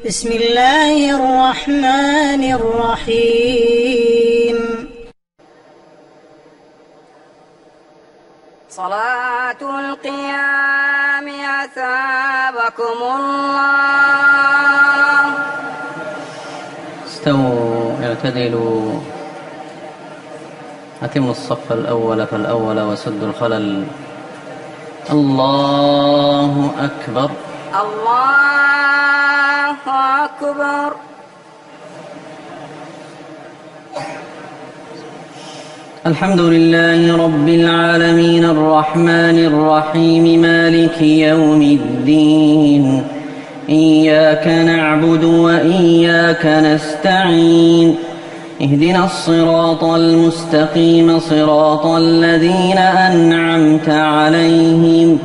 بسم الله الرحمن الرحيم. صلاة القيام أثابكم الله. استووا اعتدلوا، أتموا الصف الأول فالأول وسدوا الخلل. الله أكبر. الله أكبر. الحمد لله رب العالمين الرحمن الرحيم مالك يوم الدين، إياك نعبد وإياك نستعين، اهدنا الصراط المستقيم صراط الذين أنعمت عليهم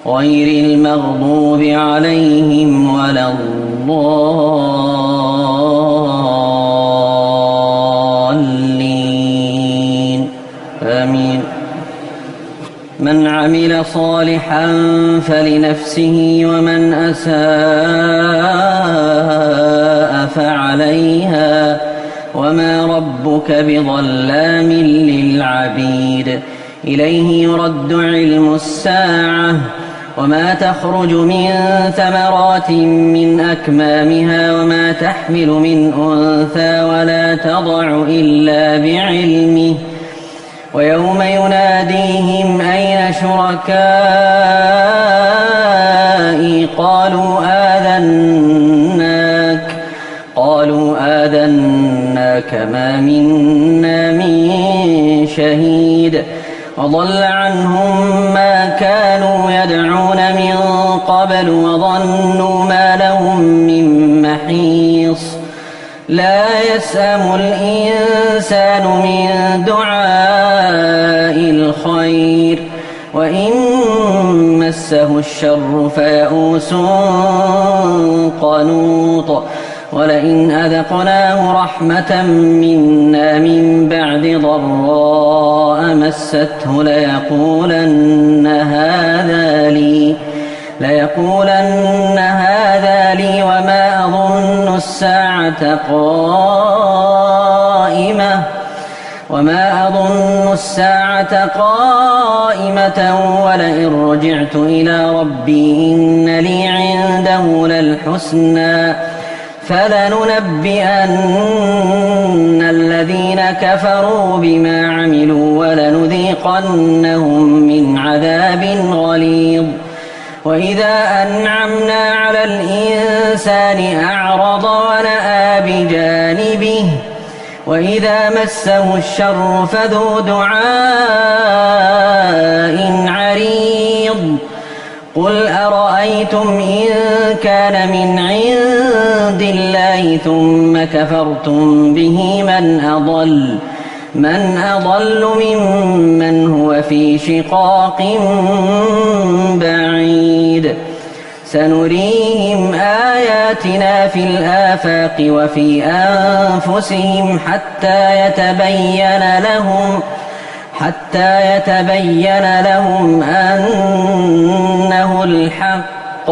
غير المغضوب عليهم ولا الضالين آمين. من عمل صالحا فلنفسه ومن أساء فعليها وما ربك بظلام للعبيد. إليه يرد علم الساعة وما تخرج من ثمرات من أكمامها وما تحمل من أنثى ولا تضع إلا بعلمه. ويوم يناديهم أين شركائي قالوا آذناك ما منا من شهيد. وضل عنهم ما كانوا يدعون من قبل وظنوا ما لهم من محيص. لا يسأم الإنسان من دعاء الخير وإن مسه الشر فيئوس قنوط. ولئن أذقناه رحمة منا من بعد ضراء مسته ليقولن هذا لي وما أظن الساعة قائمة ولئن رجعت إلى ربي إن لي عنده للحسنى فلننبئن الذين كفروا بما عملوا ولنذيقنهم من عذاب غليظ. وإذا أنعمنا على الإنسان أعرض ونأى بجانبه وإذا مسه الشر فذو دعاء عريض. قل أرأيتم إن كان من عند الله ثم كفرتم به من أضل ممن هو في شقاق بعيد. سنريهم آياتنا في الآفاق وفي أنفسهم حتى يتبين لهم أنه الحق.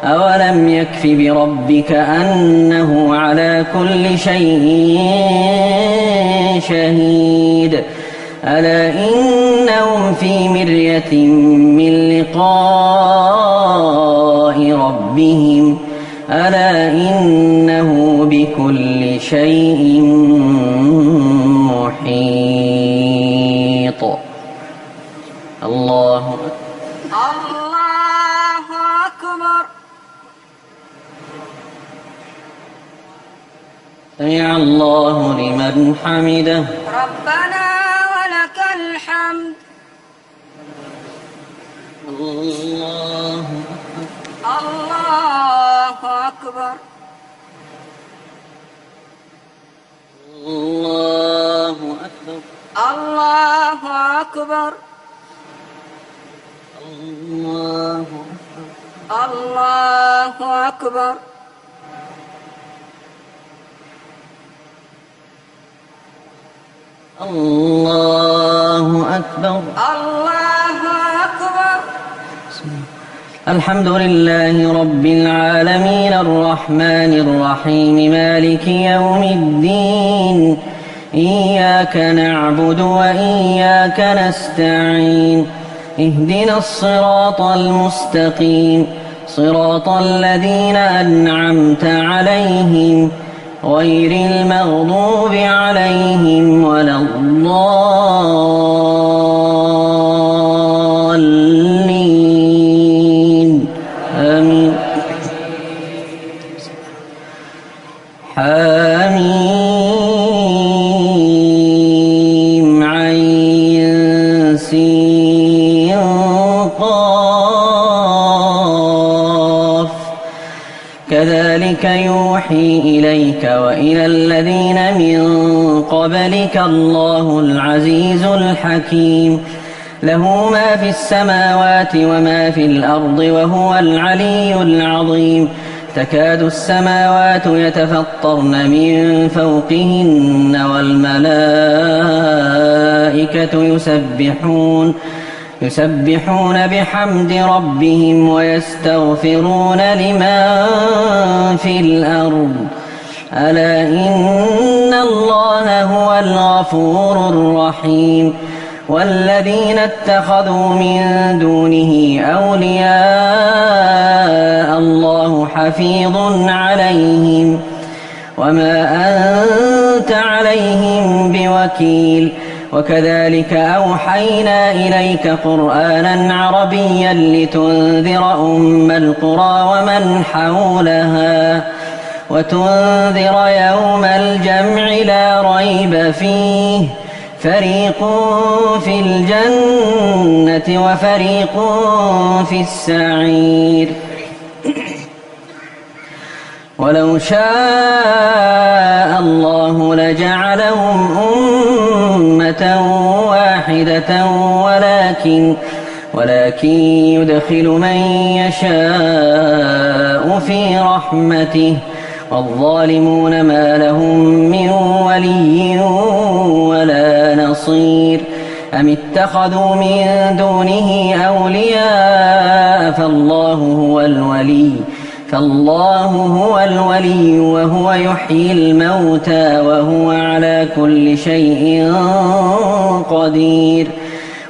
أولم يكف بربك أنه على كل شيء شهيد. ألا إنهم في مرية من لقاء ربهم ألا إنه بكل شيء محيط. الله أكبر. سمع الله لمن حمده. ربنا ولك الحمد. الله أكبر. الله أكبر. الله أكبر. الله أكبر. الله أكبر. الله أكبر. الله أكبر. الحمد لله رب العالمين الرحمن الرحيم مالك يوم الدين إياك نعبد وإياك نستعين اهدنا الصراط المستقيم صراط الذين أنعمت عليهم غير المغضوب عليهم ولا الضالين آمين حميم عين سين قاف كذلك يوحي إليك وإلى الذين من قبلك الله العزيز الحكيم له ما في السماوات وما في الأرض وهو العلي العظيم تكاد السماوات يتفطرن من فوقهن والملائكة يسبحون بحمد ربهم ويستغفرون لمن في الأرض ألا إن الله هو الغفور الرحيم والذين اتخذوا من دونه أولياء الله حفيظ عليهم وما أنت عليهم بوكيل وكذلك أوحينا إليك قرآنا عربيا لتنذر أم القرى ومن حولها وتنذر يوم الجمع لا ريب فيه فريق في الجنة وفريق في السعير ولو شاء الله لجعلهم أمة واحدة ولكن يدخل من يشاء في رحمته والظالمون ما لهم من ولي ولا نصير أم اتخذوا من دونه أولياء فالله هو الولي وهو يحيي الموتى وهو على كل شيء قدير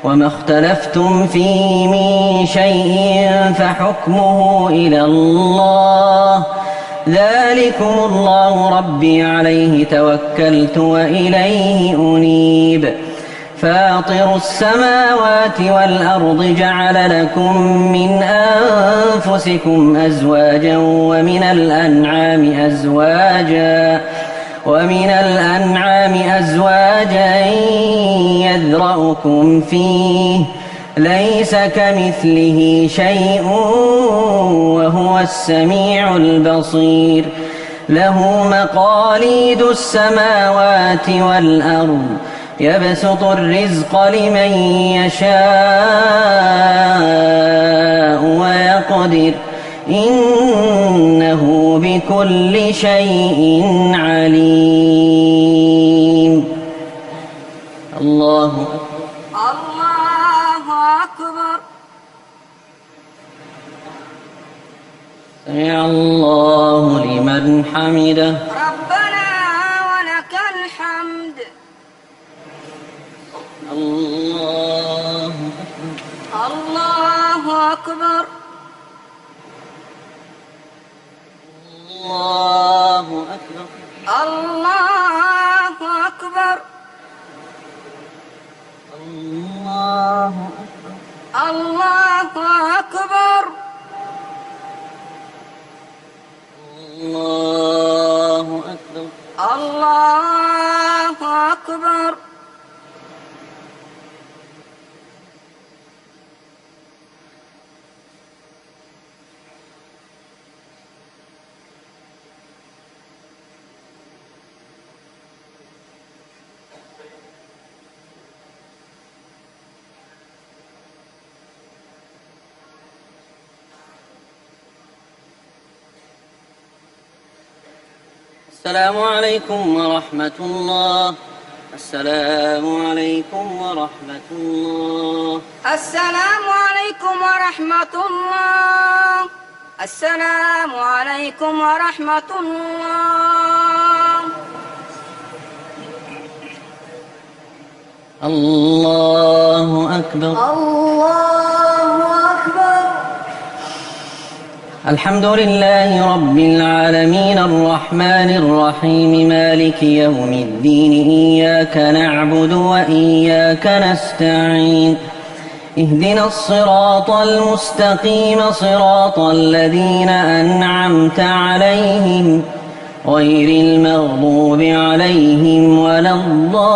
وما اختلفتم فيه من شيء فحكمه إلى الله ذلكم الله ربي عليه توكلت وإليه أنيب فاطر السماوات والأرض جعل لكم من أنفسكم أزواجا ومن الأنعام أزواجا يذرأكم فيه ليس كمثله شيء وهو السميع البصير له مقاليد السماوات والأرض يبسط الرزق لمن يشاء ويقدر إنه بكل شيء عليم الله أكبر سمع الله لمن حمده ربنا ولك الحمد الله أكبر الله أكبر الله أكبر الله أكبر الله أكبر الله أكبر الله أكبر السلام عليكم ورحمة الله السلام عليكم ورحمة الله. السلام عليكم ورحمة الله. السلام عليكم ورحمة الله. الله أكبر. الله أكبر. الحمد لله رب العالمين الرحمن الرحيم مالك يوم الدين إياك نعبد وإياك نستعين اهدنا الصراط المستقيم صراط الذين أنعمت عليهم غير المغضوب عليهم ولا الضالين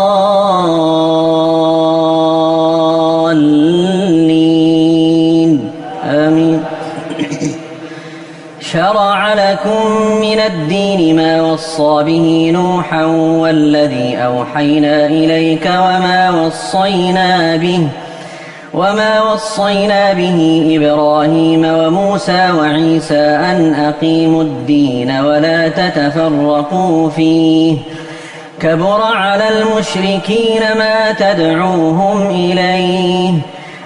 آمين. شرع لكم من الدين ما وصى به نوحا والذي أوحينا إليك وما وصينا به إبراهيم وموسى وعيسى أن أقيموا الدين ولا تتفرقوا فيه كبر على المشركين ما تدعوهم إليه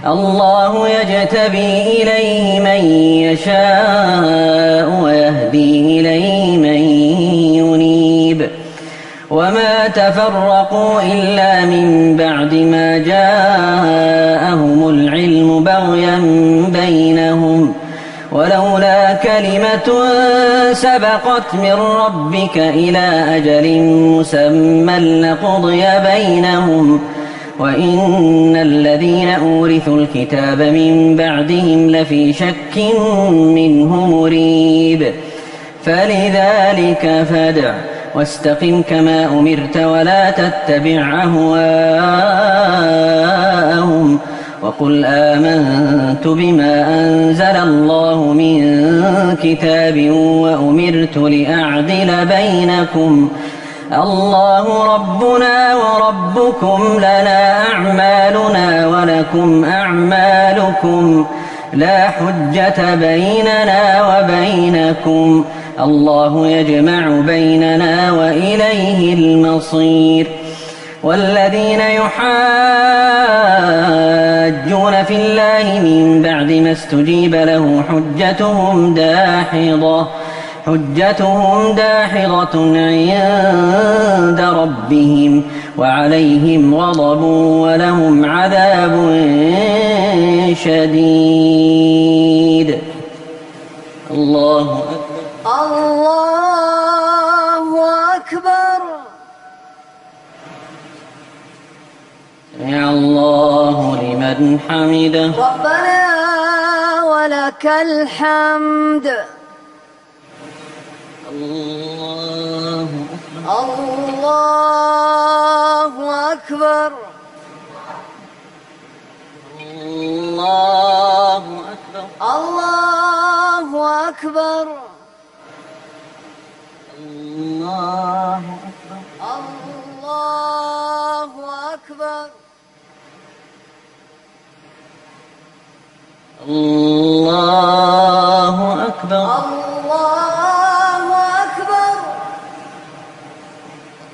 الله يجتبي إليه من يشاء ويهدي إليه من ينيب وما تفرقوا إلا من بعد ما جاءهم العلم بغيا بينهم ولولا كلمة سبقت من ربك إلى أجل مسمى لقضي بينهم وإن الذين أورثوا الكتاب من بعدهم لفي شك منه مريب فلذلك فادع واستقم كما أمرت ولا تتبع أهواءهم وقل آمنت بما أنزل الله من كتاب وأمرت لأعدل بينكم الله ربنا وربكم لنا أعمالنا ولكم أعمالكم لا حجة بيننا وبينكم الله يجمع بيننا وإليه المصير والذين يحاجون في الله من بعد ما استجيب له حجتهم داحضة عند ربهم وعليهم غضب ولهم عذاب شديد. الله أكبر. الله أكبر. سمع الله لمن حمده. ربنا ولك الحمد. الله أكبر. الله أكبر. الله أكبر. الله أكبر. الله أكبر. الله أكبر. الله أكبر. الله أكبر.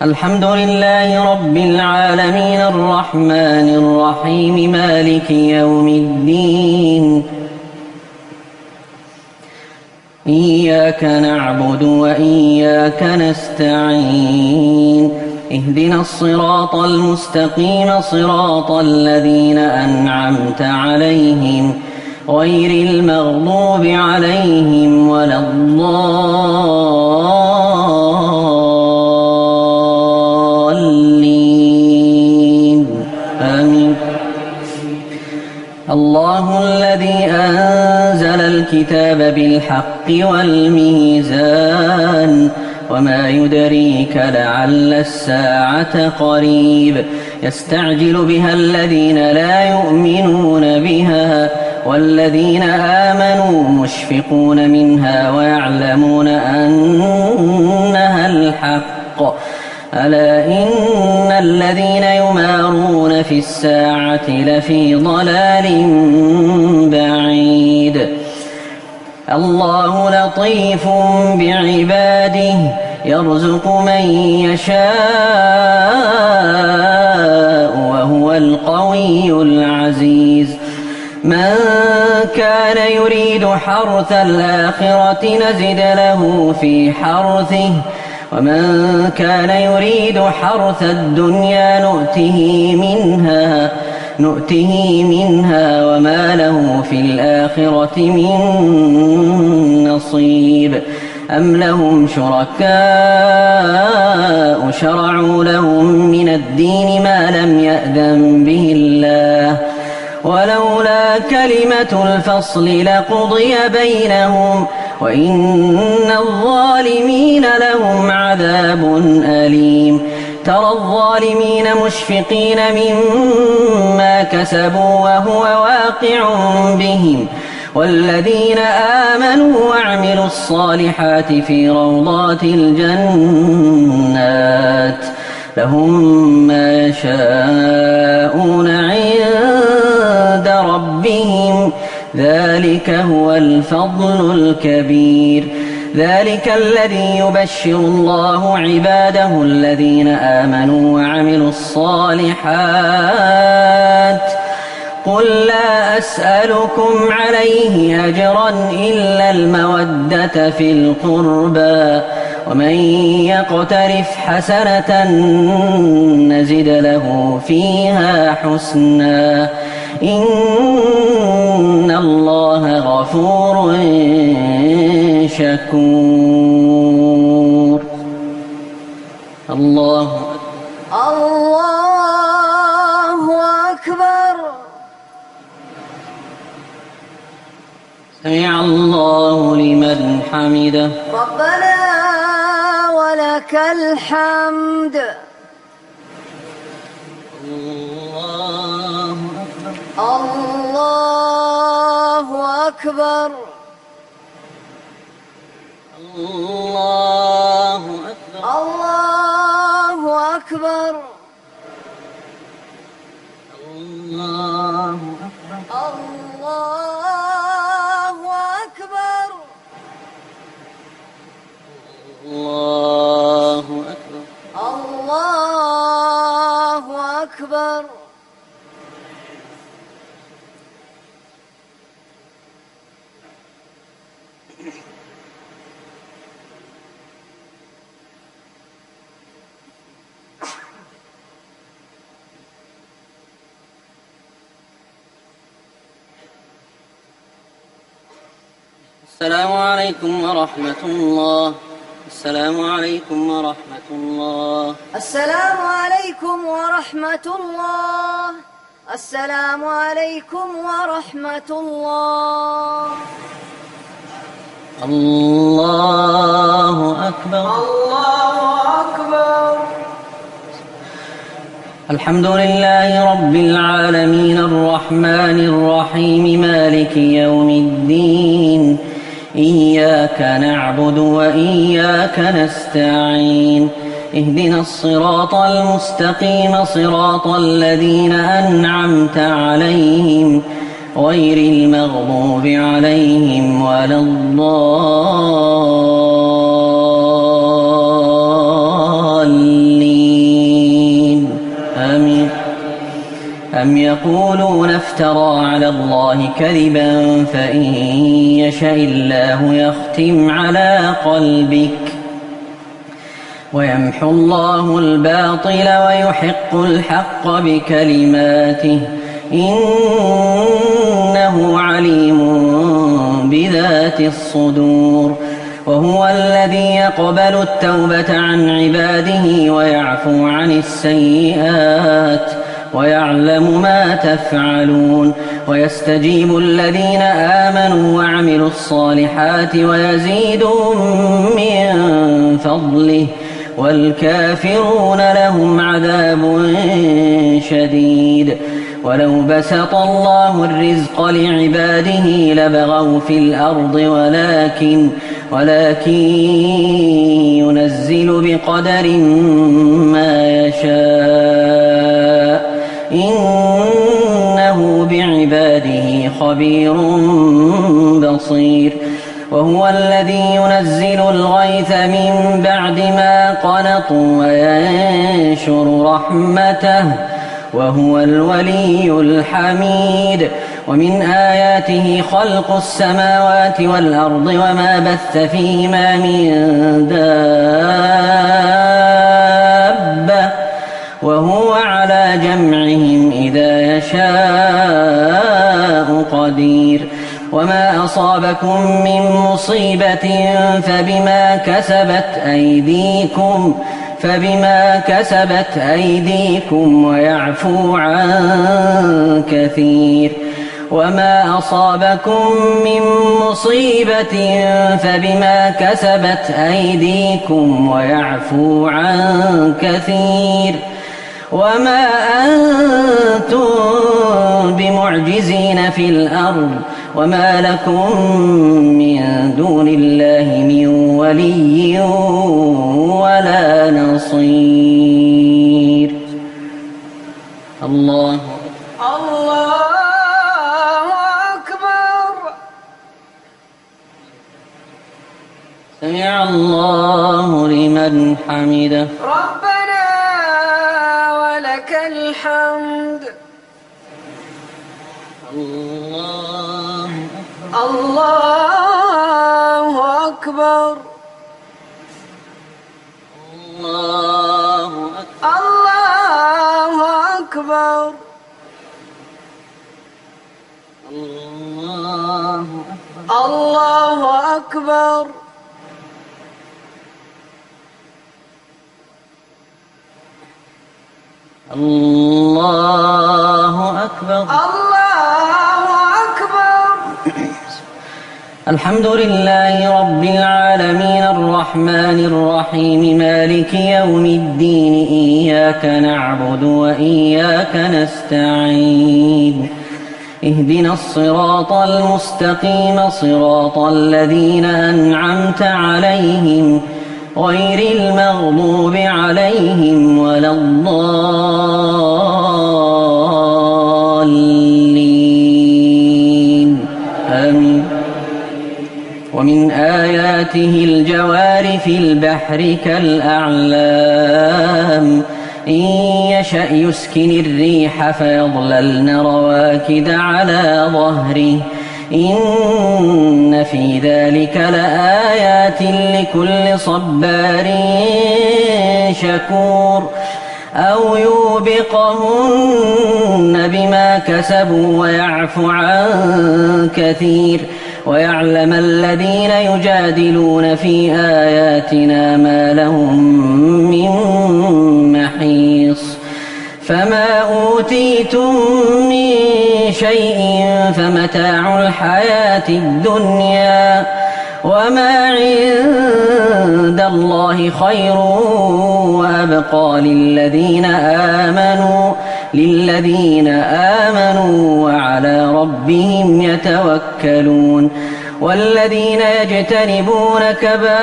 الحمد لله رب العالمين الرحمن الرحيم مالك يوم الدين إياك نعبد وإياك نستعين اهدنا الصراط المستقيم صراط الذين أنعمت عليهم غير المغضوب عليهم ولا الضالين آمين. الله الذي أنزل الكتاب بالحق والميزان وما يدريك لعل الساعة قريب يستعجل بها الذين لا يؤمنون بها والذين آمنوا مشفقون منها ويعلمون أنها الحق ألا إن الذين يمارون في الساعة لفي ضلال بعيد الله لطيف بعباده يرزق من يشاء وهو القوي العزيز. من كان يريد حرث الآخرة نزد له في حرثه ومن كان يريد حرث الدنيا نؤته منها وما له في الآخرة من نصيب. أم لهم شركاء شرعوا لهم من الدين ما لم يأذن به الله ولولا كلمة الفصل لقضي بينهم وإن الظالمين لهم عذاب أليم. ترى الظالمين مشفقين مما كسبوا وهو واقع بهم والذين آمنوا وعملوا الصالحات في روضات الجنات لهم ما يشاءون عند ربهم ذلك هو الفضل الكبير. ذلك الذي يبشر الله عباده الذين آمنوا وعملوا الصالحات. قل لا أسألكم عليه أجرا إلا المودة في القربى ومن يقترف حسنة نزد له فيها حسنا إن الله غفور شكور. الله أكبر. سمع الله لمن حمده. ربنا ولك الحمد. الله أكبر. الله أكبر. الله أكبر. الله أكبر. الله أكبر. الله أكبر. الله أكبر. الله أكبر. السلام عليكم ورحمة الله. السلام عليكم ورحمة الله. السلام عليكم ورحمة الله. السلام عليكم ورحمة الله. الله أكبر. الله أكبر. الحمد لله رب العالمين الرحمن الرحيم مالك يوم الدين إياك نعبد وإياك نستعين اهدنا الصراط المستقيم صراط الذين أنعمت عليهم غير المغضوب عليهم ولا الضالين آمين. أم يقولون افترى على الله كذبا فإن يشاء الله يختم على قلبك ويمحو الله الباطل ويحق الحق بكلماته إنه عليم بذات الصدور. وهو الذي يقبل التوبة عن عباده ويعفو عن السيئات ويعلم ما تفعلون ويستجيب الذين آمنوا وعملوا الصالحات ويزيدهم من فضله والكافرون لهم عذاب شديد. ولو بسط الله الرزق لعباده لبغوا في الأرض ولكن ينزل بقدر ما يشاء إنه بعباده خبير بصير. وهو الذي ينزل الغيث من بعد ما قنطوا وينشر رحمته وهو الولي الحميد ومن آياته خلق السماوات والأرض وما بث فيهما من دابة وهو على جمعهم إذا يشاء قدير وما أصابكم من مصيبة فبما كسبت أيديكم ويعفو عن كثير وما أصابكم من مصيبة فبما كسبت أيديكم ويعفو عن كثير وما أنتم بمعجزين في الأرض وما لكم من دون الله من ولي ولا نصير. الله أكبر. سمع الله لمن حمده. ربنا ولك الحمد. الله أكبر. الله أكبر. الله أكبر. الله أكبر. الله أكبر. الحمد لله رب العالمين الرحمن الرحيم مالك يوم الدين إياك نعبد وإياك نستعين اهدنا الصراط المستقيم صراط الذين أنعمت عليهم غير المغضوب عليهم ولا الضالين آمين. ومن آياته الجوار في البحر كالأعلام إن يشأ يسكن الريح فيظللن رواكد على ظهره إن في ذلك لآيات لكل صبار شكور أو يوبقهن بما كسبوا ويعفو عن كثير ويعلم الذين يجادلون في آياتنا ما لهم من محيص فما أوتيتم من شيء فمتاع الحياة الدنيا وما عند الله خير وأبقى للذين آمنوا وعلى ربهم يتوكلون والذين يجتنبون كبائر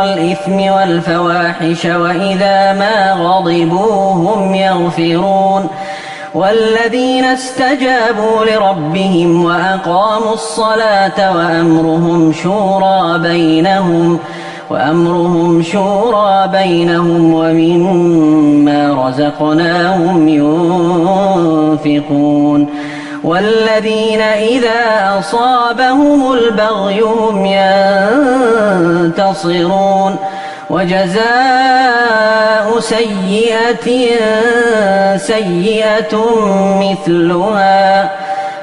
الإثم والفواحش وإذا ما غضبوا هم يغفرون والذين استجابوا لربهم وأقاموا الصلاة وأمرهم شورى بينهم ومما رزقناهم ينفقون والذين إذا أصابهم البغي هم ينتصرون وجزاء سيئة مثلها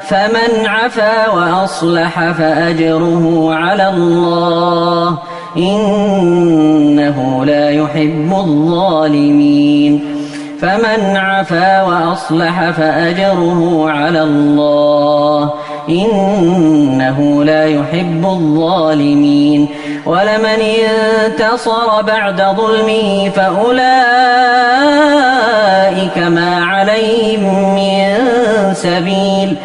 فمن عفا وأصلح فأجره على الله إنه لا يحب الظالمين فمن عفا وأصلح فأجره على الله إنه لا يحب الظالمين ولمن انتصر بعد ظلمه فأولئك ما عليهم من سبيل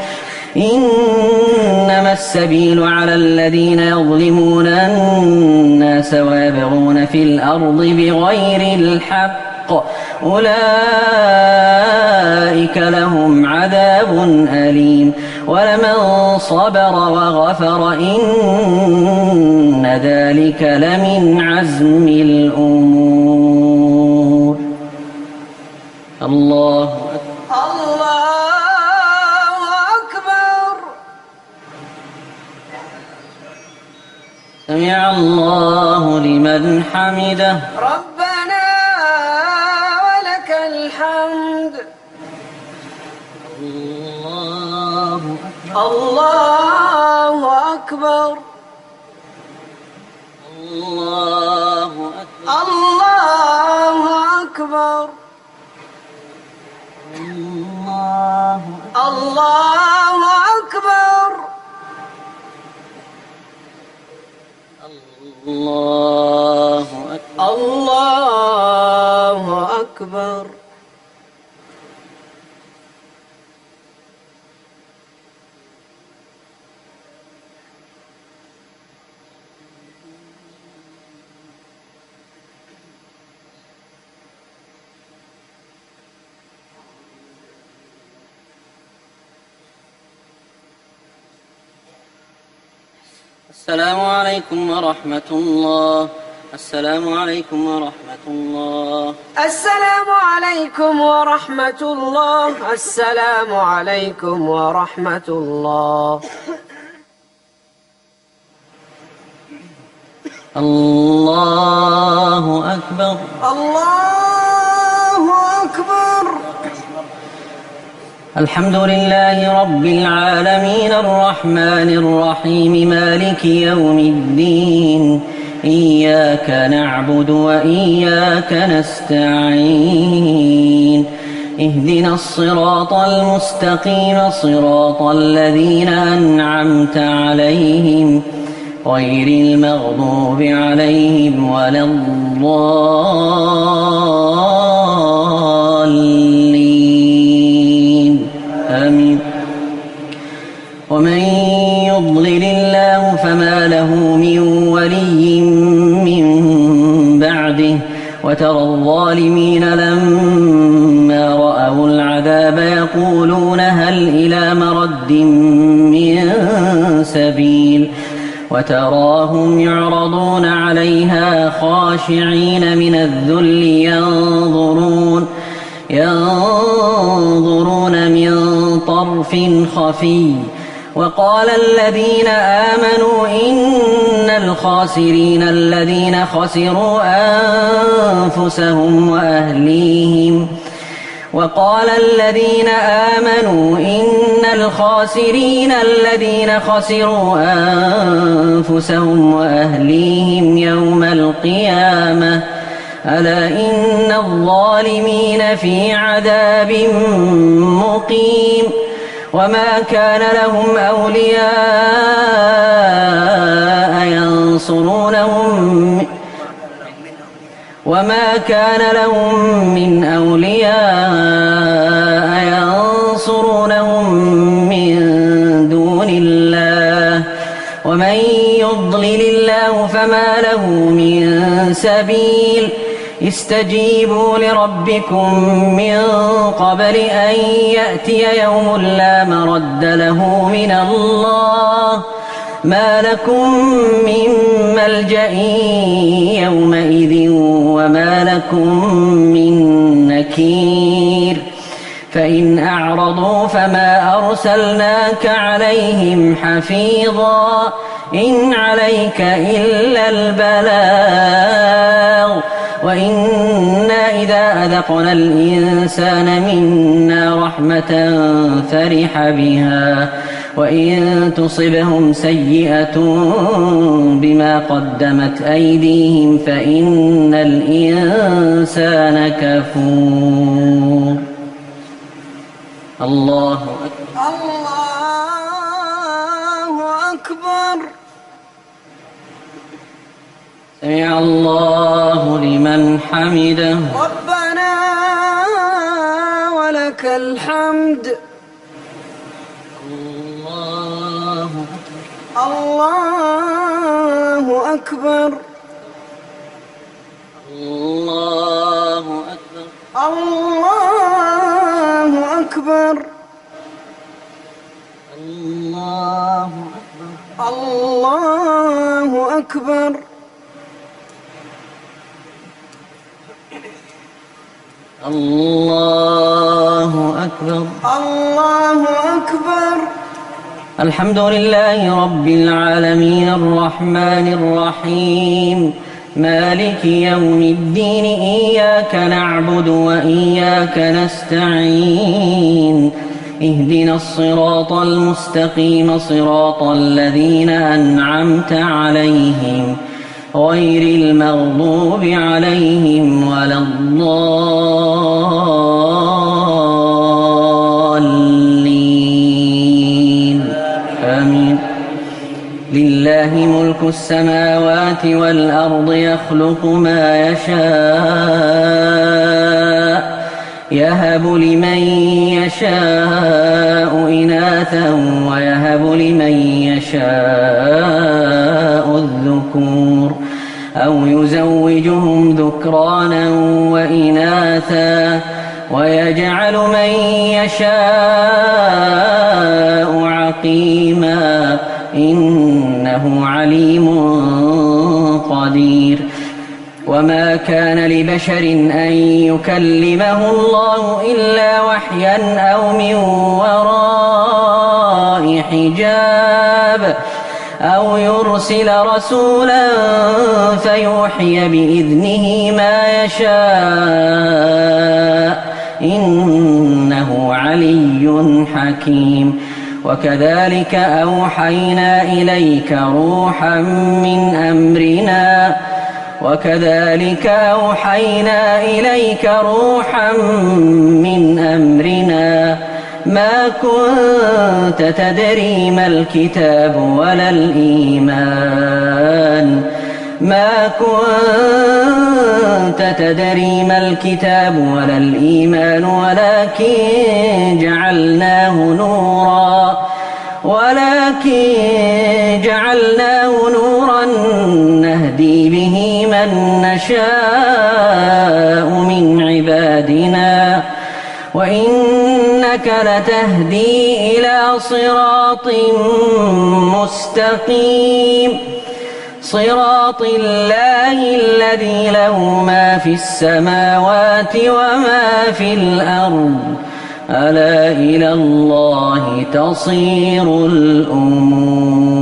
إنما السبيل على الذين يظلمون الناس ويبغون في الأرض بغير الحق أولئك لهم عذاب أليم ولمن صبر وغفر إن ذلك لمن عزم الأمور. الله أكبر. الله أكبر. سمع الله لمن حمده. ربنا ولك الحمد. الله أكبر. الله أكبر. الله أكبر. الله أكبر. الله أكبر. الله أكبر. الله أكبر. السلام عليكم ورحمة الله. السلام عليكم ورحمة الله. السلام عليكم ورحمة الله. السلام عليكم ورحمة الله. الله أكبر. الله أكبر. الحمد لله رب العالمين الرحمن الرحيم مالك يوم الدين إياك نعبد وإياك نستعين اهدنا الصراط المستقيم صراط الذين أنعمت عليهم غير المغضوب عليهم ولا الضالين آمين. ومن يضلل الله فما له من ولي من بعده وترى الظالمين لما رأوا العذاب يقولون هل إلى مرد من سبيل وتراهم يعرضون عليها خاشعين من الذل ينظرون من طرف خفي وقال الذين آمنوا إن الخاسرين الذين خسروا أنفسهم وأهليهم وقال الذين آمنوا إن الخاسرين الذين خسروا أنفسهم وأهليهم يوم القيامة ألا إن الظالمين في عذاب مقيم وما كان لهم أولياء ينصرونهم وما كان لهم من أولياء ينصرونهم من دون الله ومن يضلل الله فما له من سبيل استجيبوا لربكم من قبل أن يأتي يوم لا مرد له من الله ما لكم من ملجأ يومئذ وما لكم من نكير فإن أعرضوا فما أرسلناك عليهم حفيظا إن عليك إلا البلاغ وإنا إذا أذقنا الإنسان منا رحمة فرح بها وإن تصبهم سيئة بما قدمت أيديهم فإن الإنسان كفور. الله أكبر. الله أكبر. سمع الله لمن حمده. ربنا ولك الحمد. الله أكبر. الله أكبر. الله أكبر. الله أكبر. الله الله أكبر. الله أكبر. الله أكبر. الله أكبر. الحمد لله رب العالمين الرحمن الرحيم مالك يوم الدين إياك نعبد وإياك نستعين اهدنا الصراط المستقيم صراط الذين أنعمت عليهم غير المغضوب عليهم ولا الضالين آمين. لله ملك السماوات والأرض يخلق ما يشاء يهب لمن يشاء إناثا ويهب لمن يشاء الذكور أو يزوجهم ذكرانا وإناثا ويجعل من يشاء عقيما إنه عليم قدير. وما كان لبشر أن يكلمه الله إلا وحيا أو من وراء حجاب أو يرسل رسولا فيوحي بإذنه ما يشاء إنه علي حكيم. وكذلك أوحينا إليك روحا من أمرنا ما كنت تدري ما الكتاب ولا الإيمان ولكن جعلناه نورا نهدي به من نشاء من عبادنا وإنك لتهدي إلى صراط مستقيم صراط الله الذي له ما في السماوات وما في الأرض ألا إلى الله تصير الأمور.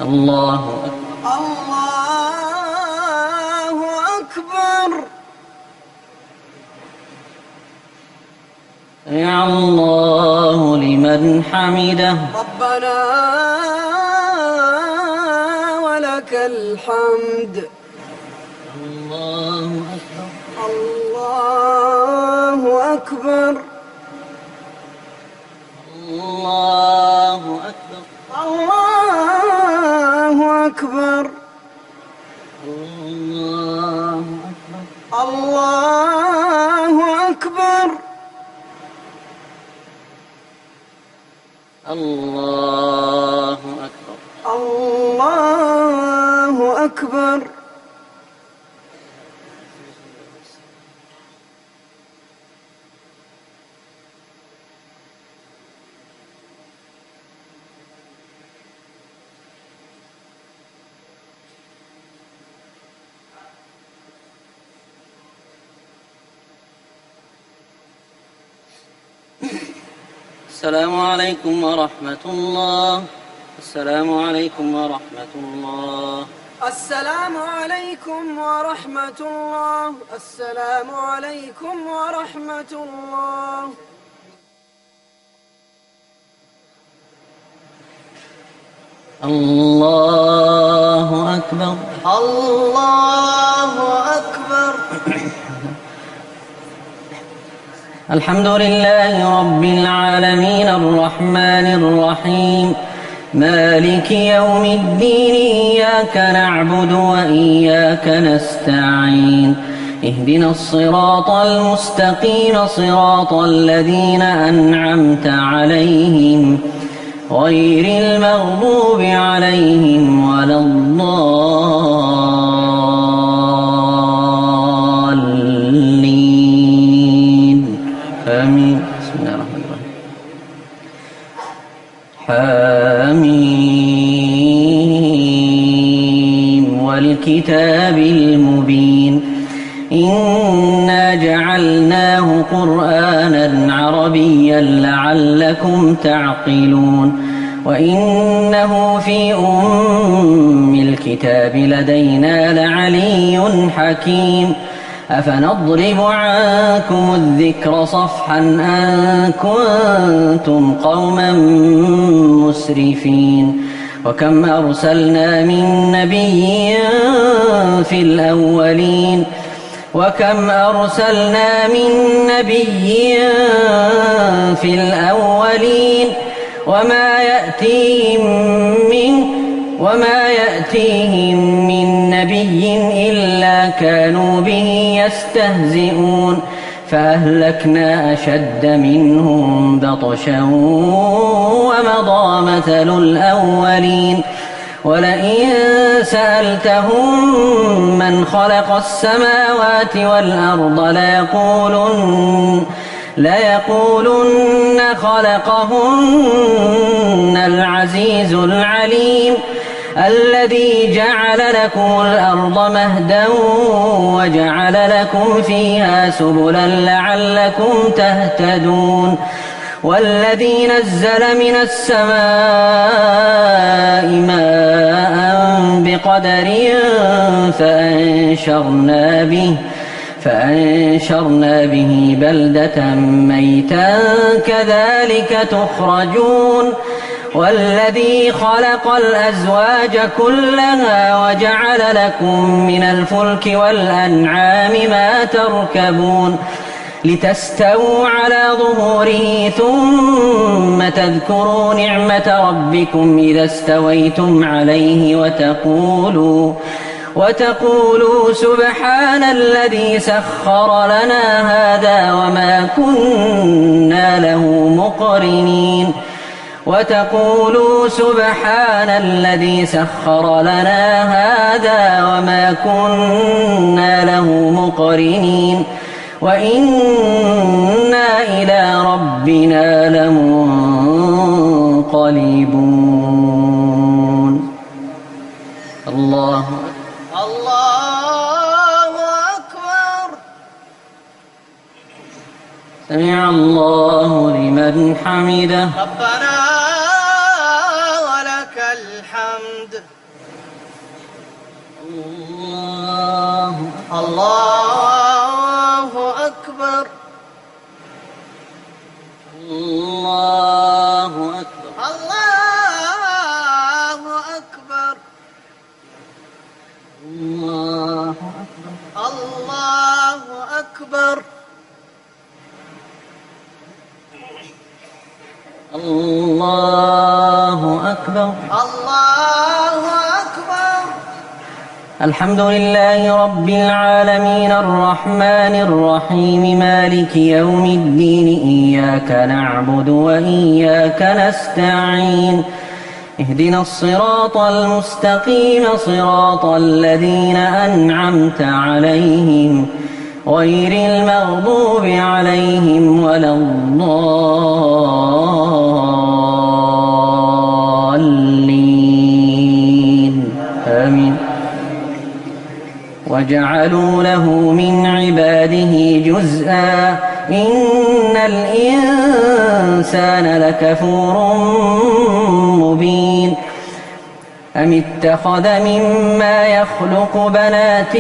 الله أكبر. الله أكبر. يا الله لمن حمده. ربنا ولك الحمد. الله أكبر. الله أكبر. الله أكبر. الله أكبر. الله أكبر. الله أكبر. الله أكبر. الله أكبر. السلام عليكم ورحمة الله. السلام عليكم ورحمة الله. السلام عليكم ورحمة الله. السلام عليكم ورحمة الله. الله أكبر. الله أكبر. الحمد لله رب العالمين الرحمن الرحيم مالك يوم الدين إياك نعبد وإياك نستعين اهدنا الصراط المستقيم صراط الذين أنعمت عليهم غير المغضوب عليهم ولا الضالين آمين. بسم الله الرحمن الرحيم. والكتاب المبين إنا جعلناه قرآنا عربيا لعلكم تعقلون وإنه في الكتاب لدينا لعلي حكيم أفنضرب عنكم الذكر صفحا أن كنتم قوما مسرفين وكم أرسلنا من نبي في الأولين وما يأتيهم من نبي إلا كانوا به يستهزئون فأهلكنا أشد منهم بطشا ومضى مثل الأولين ولئن سألتهم من خلق السماوات والأرض ليقولن خلقهن العزيز العليم الذي جعل لكم الأرض مهدا وجعل لكم فيها سبلا لعلكم تهتدون والذي نزل من السماء ماء بقدر فأنشرنا به بلدة ميتا كذلك تخرجون والذي خلق الأزواج كلها وجعل لكم من الفلك والأنعام ما تركبون لتستووا على ظهوره ثم تذكروا نعمة ربكم إذا استويتم عليه وتقولوا سبحان الذي سخر لنا هذا وما كنا له مقرنين وإنا إلى ربنا لمنقلبون الله أكبر سمع الله لمن حمده ربنا ولك الحمد الله أكبر الله أكبر الله أكبر الله أكبر الله أكبر الله أكبر الحمد لله رب العالمين الرحمن الرحيم مالك يوم الدين إياك نعبد وإياك نستعين اهدنا الصراط المستقيم صراط الذين أنعمت عليهم غير المغضوب عليهم ولا الضالين آمين وجعلوا له من عباده جزءا إن الإنسان لكفور مبين أم اتخذ مما يخلق بنات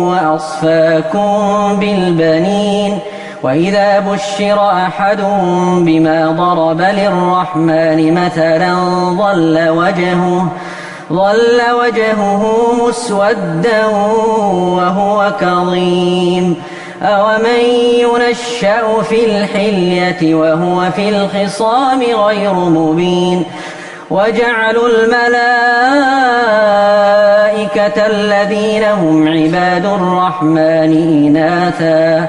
وأصفاكم بالبنين وإذا بشر أحدهم بما ضرب للرحمن مثلا ظل وجهه مسودا وهو كظيم أومن ينشأ في الحلية وهو في الخصام غير مبين وجعلوا الملائكة الذين هم عباد الرحمن إناثا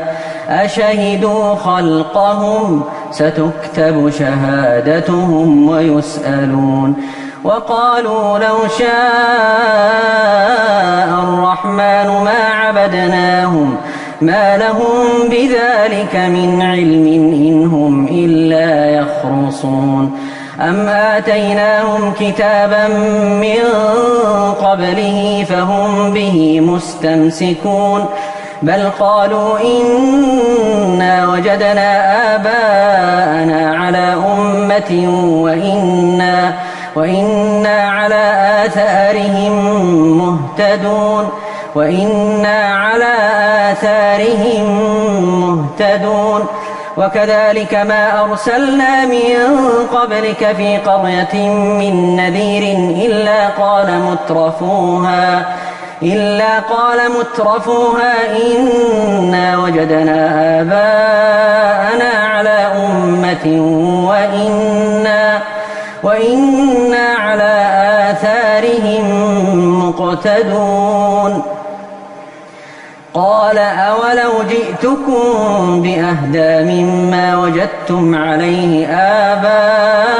أشهدوا خلقهم ستكتب شهادتهم ويسألون وقالوا لو شاء الرحمن ما عبدناهم ما لهم بذلك من علم إن هم إلا يخرصون أم آتيناهم كتابا من قبله فهم به مستمسكون بل قالوا إنا وجدنا آباءنا على أمة وإنا على آثارهم مهتدون وكذلك ما أرسلنا من قبلك في قرية من نذير إلا قال مترفوها إنا وجدنا آباءنا على أمة وإنا على آثارهم مقتدون قال أولو جئتكم بأهدى مما وجدتم عليه آباءكم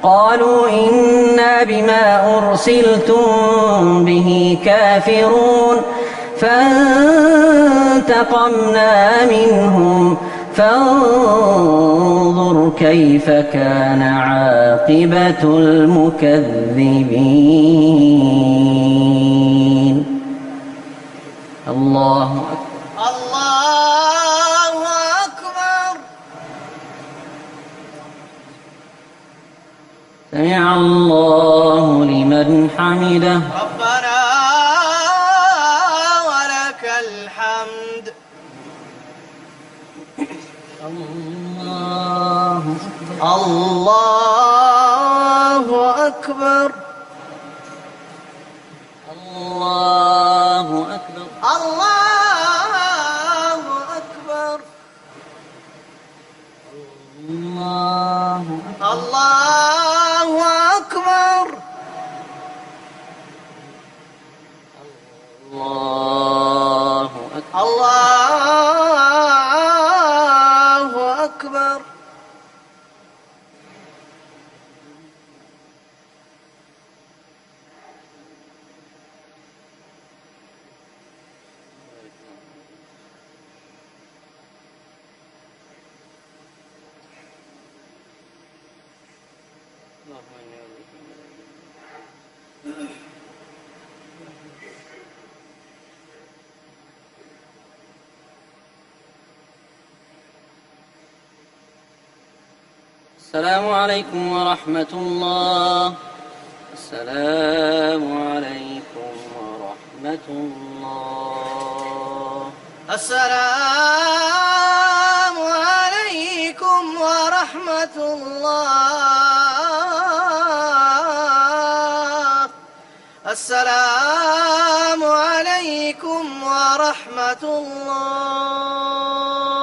قالوا إنا بما أرسلتم به كافرون فانتقمنا منهم فانظر كيف كان عاقبة المكذبين. الله أكبر. الله أكبر. سمع الله لمن حمده. ربنا ولك الحمد. الله أكبر. الله أكبر. الله أكبر. الله أكبر. الله أكبر. الله أكبر. الله أكبر. الله أكبر. السلام عليكم ورحمة الله. السلام عليكم ورحمة الله. السلام عليكم ورحمة الله. السلام عليكم ورحمة الله.